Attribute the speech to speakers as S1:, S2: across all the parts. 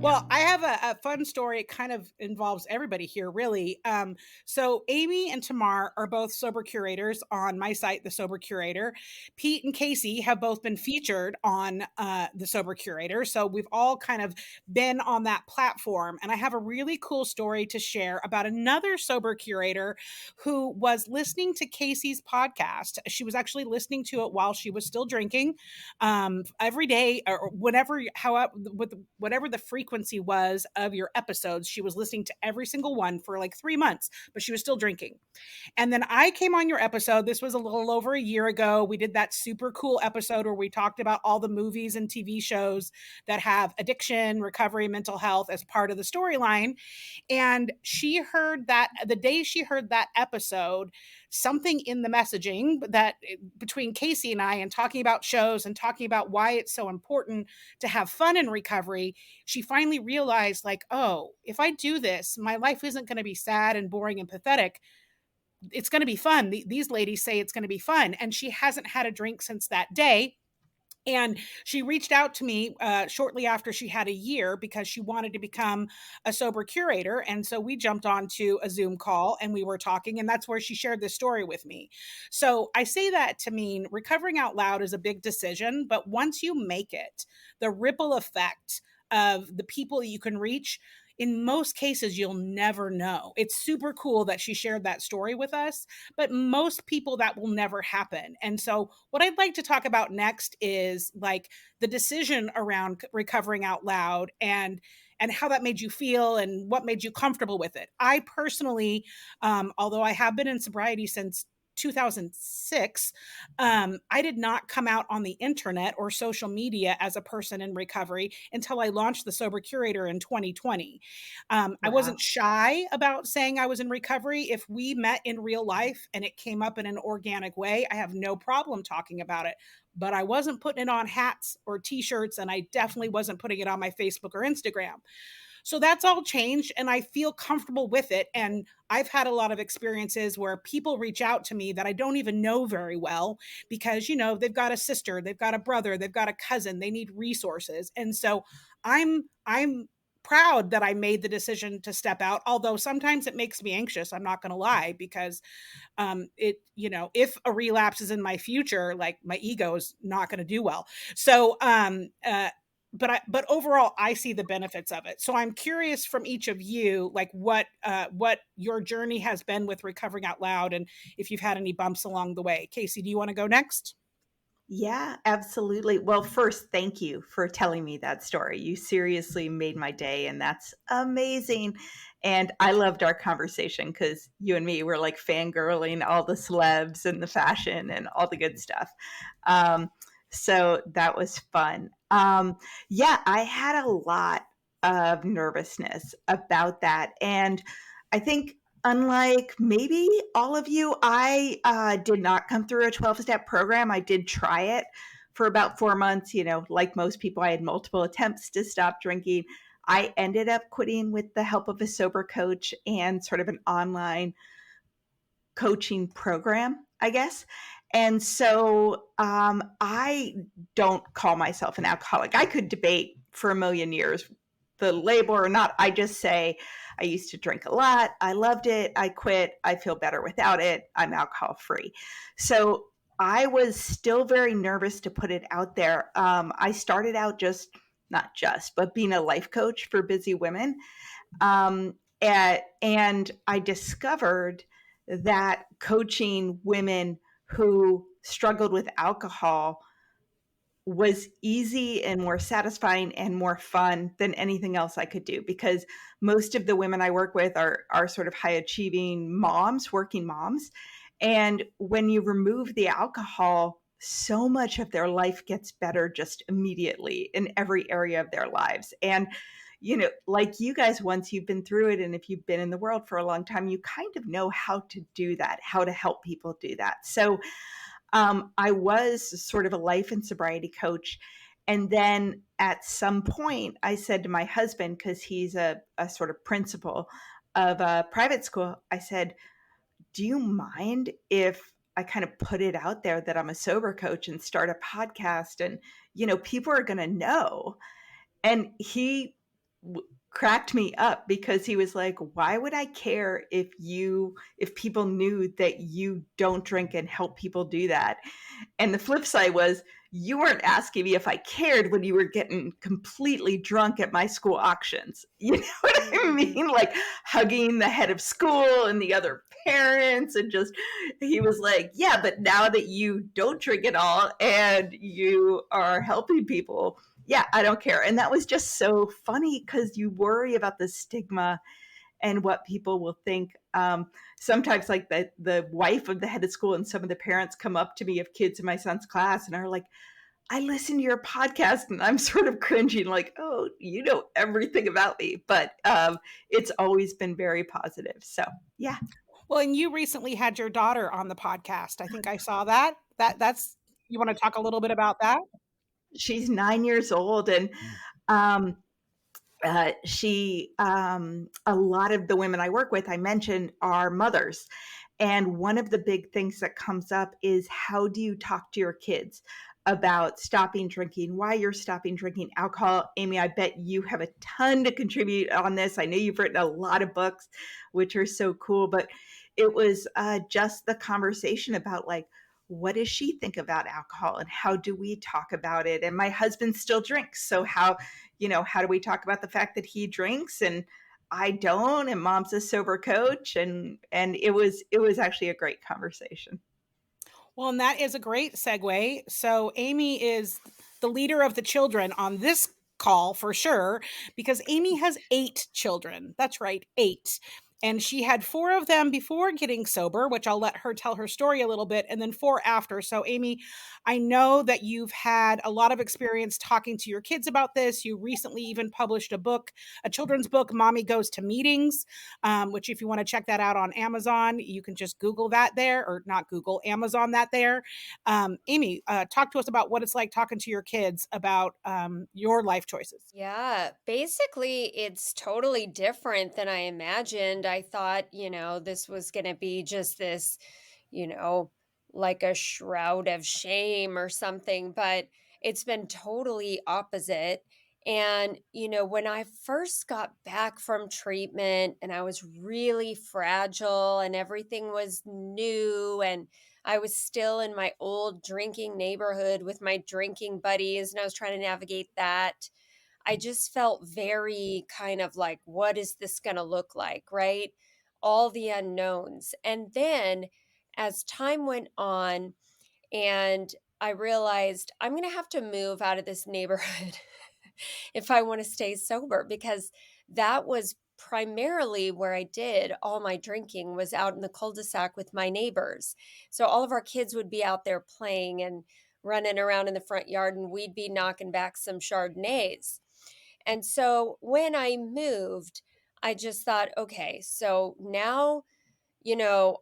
S1: Well, I have a fun story. It kind of involves everybody here, really. So Amy and Tamar are both sober curators on my site, The Sober Curator. Pete and Casey have both been featured on The Sober Curator. So we've all kind of been on that platform. And I have a really cool story to share about another sober curator who was listening to Casey's podcast. She was actually listening to it while she was still drinking, every day or whenever, however, with whatever the frequency was of your episodes. She was listening to every single one for like 3 months, but she was still drinking. And then I came on your episode. This was a little over a year ago. We did that super cool episode where we talked about all the movies and TV shows that have addiction, recovery, mental health as part of the storyline. And she heard that the day she heard that episode, something in the messaging that between Casey and I, and talking about shows and talking about why it's so important to have fun in recovery, she finally realized, like, oh, if I do this, my life isn't going to be sad and boring and pathetic. It's going to be fun. These ladies say it's going to be fun. And she hasn't had a drink since that day. And she reached out to me shortly after she had a year because she wanted to become a sober curator. And so we jumped onto a Zoom call and we were talking, and that's where she shared this story with me. So I say that to mean recovering out loud is a big decision, but once you make it, the ripple effect of the people you can reach, in most cases, you'll never know. It's super cool that she shared that story with us, but most people that will never happen. And so what I'd like to talk about next is like the decision around recovering out loud and how that made you feel and what made you comfortable with it. I personally, although I have been in sobriety since 2006, I did not come out on the internet or social media as a person in recovery until I launched the Sober Curator in 2020. I
S2: Wow.
S1: wasn't shy about saying I was in recovery. If we met in real life and it came up in an organic way, I have no problem talking about it. But I wasn't putting it on hats or t-shirts, and I definitely wasn't putting it on my Facebook or Instagram. So that's all changed and I feel comfortable with it. And I've had a lot of experiences where people reach out to me that I don't even know very well because, they've got a sister, they've got a brother, they've got a cousin, they need resources. And so I'm proud that I made the decision to step out, although sometimes it makes me anxious. I'm not going to lie, because if a relapse is in my future, like my ego is not going to do well. So, but overall, I see the benefits of it. So I'm curious from each of you, like what your journey has been with recovering out loud, and if you've had any bumps along the way. Casey, do you want to go next?
S2: Yeah, absolutely. Well, first, thank you for telling me that story. You seriously made my day, and that's amazing. And I loved our conversation because you and me were like fangirling all the celebs and the fashion and all the good stuff. Um, so that was fun. Yeah, I had a lot of nervousness about that. And I think unlike maybe all of you, I did not come through a 12-step program. I did try it for about 4 months. Like most people, I had multiple attempts to stop drinking. I ended up quitting with the help of a sober coach and sort of an online coaching program, I guess. And so I don't call myself an alcoholic. I could debate for a million years the label or not. I just say I used to drink a lot. I loved it. I quit. I feel better without it. I'm alcohol free. So I was still very nervous to put it out there. I started out not just, but being a life coach for busy women. And I discovered that coaching women who struggled with alcohol was easy and more satisfying and more fun than anything else I could do, because most of the women I work with are sort of high achieving moms, working moms. And when you remove the alcohol, so much of their life gets better just immediately in every area of their lives. And like you guys, once you've been through it, and if you've been in the world for a long time, you kind of know how to do that, how to help people do that. So I was sort of a life and sobriety coach. And then at some point, I said to my husband, because he's a sort of principal of a private school, I said, do you mind if I kind of put it out there that I'm a sober coach and start a podcast, and, people are going to know? And he cracked me up because he was like, "Why would I care if people knew that you don't drink and help people do that?" And the flip side was, you weren't asking me if I cared when you were getting completely drunk at my school auctions. You know what I
S3: Mhm.
S2: mean? Like hugging the head of school and the other parents, and just, he was like, "Yeah, but now that you don't drink at all and you are helping people, yeah, I don't care." And that was just so funny because you worry about the stigma and what people will think. Sometimes, like the wife of the head of school and some of the parents come up to me of kids in my son's class and are like, "I listen to your podcast," and I'm sort of cringing, like, "Oh, you know everything about me." But it's always been very positive. So yeah,
S1: Well, and you recently had your daughter on the podcast. I think I saw that. That's you wanna talk a little bit about that?
S2: she's 9 years old, and um, a lot of the women I work with, I mentioned, are mothers. And one of the big things that comes up is, how do you talk to your kids about stopping drinking, why you're stopping drinking alcohol? Amy, I bet you have a ton to contribute on this. I know you've written a lot of books, which are so cool, but it was just the conversation about, like, what does she think about alcohol and how do we talk about it? And my husband still drinks. So how do we talk about the fact that he drinks and I don't, and mom's a sober coach, and it was actually a great conversation.
S1: Well, and that is a great segue. So Amy is the leader of the children on this call for sure, because Amy has 8 children. That's right, 8. And she had 4 of them before getting sober, which I'll let her tell her story a little bit, and then 4 after. So Amy, I know that you've had a lot of experience talking to your kids about this. You recently even published a book, a children's book, Mommy Goes to Meetings, which if you want to check that out on Amazon, you can just Google that there, or not Google, Amazon that there. Amy, talk to us about what it's like talking to your kids about your life choices.
S3: Yeah, basically, it's totally different than I imagined. I thought, this was going to be just this, you know, like a shroud of shame or something, but it's been totally opposite. And, when I first got back from treatment and I was really fragile and everything was new, and I was still in my old drinking neighborhood with my drinking buddies, and I was trying to navigate that. I just felt very kind of like, what is this going to look like? Right? All the unknowns. And then as time went on, and I realized I'm going to have to move out of this neighborhood if I want to stay sober, because that was primarily where I did all my drinking, was out in the cul-de-sac with my neighbors. So all of our kids would be out there playing and running around in the front yard, and we'd be knocking back some Chardonnays. And so when I moved, I just thought, okay, so now,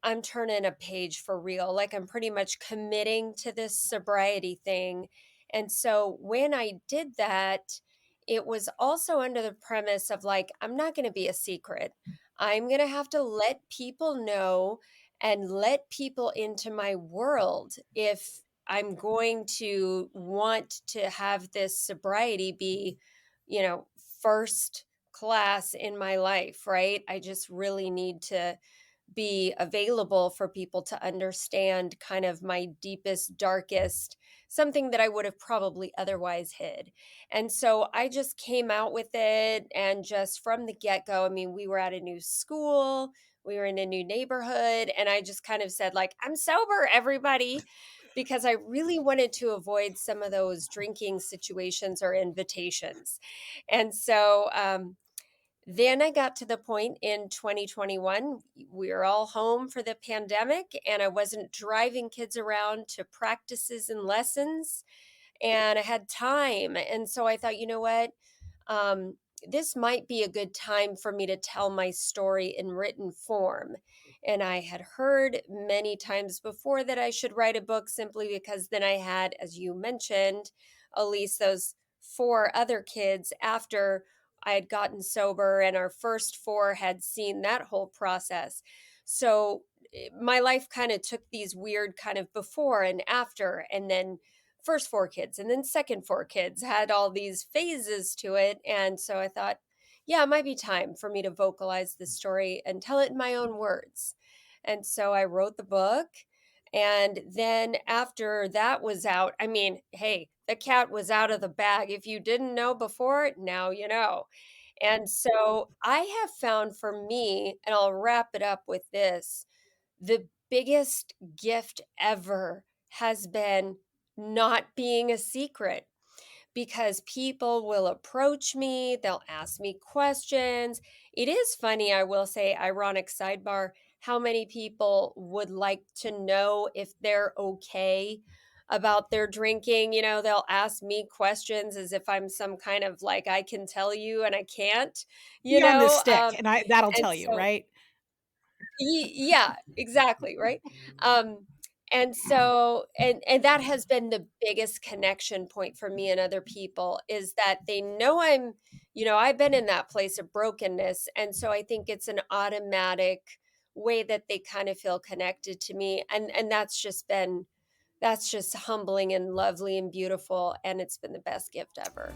S3: I'm turning a page for real. Like, I'm pretty much committing to this sobriety thing. And so when I did that, it was also under the premise of, like, I'm not going to be a secret. I'm going to have to let people know and let people into my world if I'm going to want to have this sobriety be, first class in my life, right? I just really need to be available for people to understand kind of my deepest, darkest, something that I would have probably otherwise hid. And so I just came out with it. And just from the get go, I mean, we were at a new school, we were in a new neighborhood, and I just kind of said, like, I'm sober, everybody, because I really wanted to avoid some of those drinking situations or invitations. And so, then I got to the point in 2021, we were all home for the pandemic, and I wasn't driving kids around to practices and lessons, and I had time. And so I thought, you know what? This might be a good time for me to tell my story in written form. And I had heard many times before that I should write a book, simply because then I had, as you mentioned, Alysse, those 4 other kids after I had gotten sober, and our first 4 had seen that whole process. So my life kind of took these weird kind of before and after, and then first 4 kids and then second 4 kids had all these phases to it. And so I thought, yeah, it might be time for me to vocalize this story and tell it in my own words. And so I wrote the book. And then after that was out, I mean, hey, the cat was out of the bag. If you didn't know before, now you know. And so I have found for me, and I'll wrap it up with this, the biggest gift ever has been not being a secret, because people will approach me, they'll ask me questions. It is funny, I will say, ironic sidebar, how many people would like to know if they're okay about their drinking. You know, they'll ask me questions as if I'm some kind of like, I can tell you and I can't, you
S1: Be on this
S3: know.
S1: stick, and that'll
S3: And
S1: tell you,
S3: so
S1: right?
S3: Yeah, exactly, right? And so and that has been the biggest connection point for me and other people, is that they know I'm, I've been in that place of brokenness, and so I think it's an automatic way that they kind of feel connected to me, and that's just humbling and lovely and beautiful, and it's been the best gift ever.